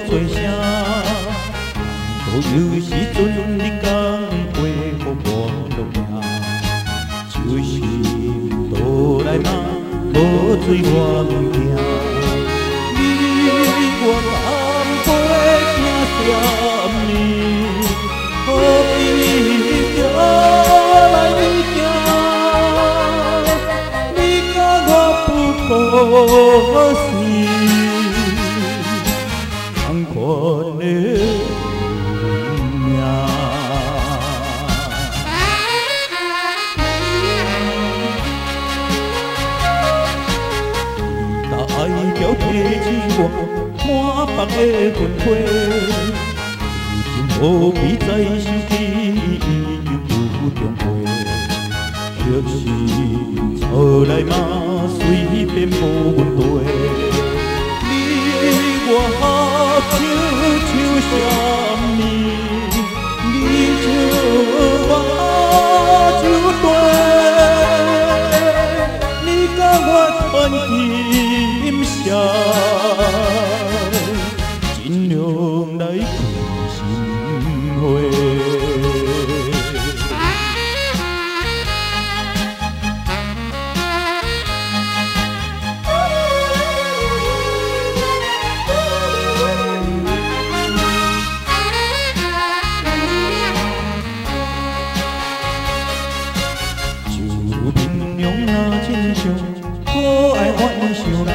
做声，都有时阵你讲话予我落命，就是倒来嘛无水我毋惊。你我甘陪行10年，何必着来行？你甲我不可惜。同款的命，把爱标提起我满腹的魂魄，如今无必再想起，已经有中陪。却是错来嘛，随便无问题。你我。像什么？你像我就对，你甲我传今生，尽量来开心花。平庸若亲像可爱幻想人，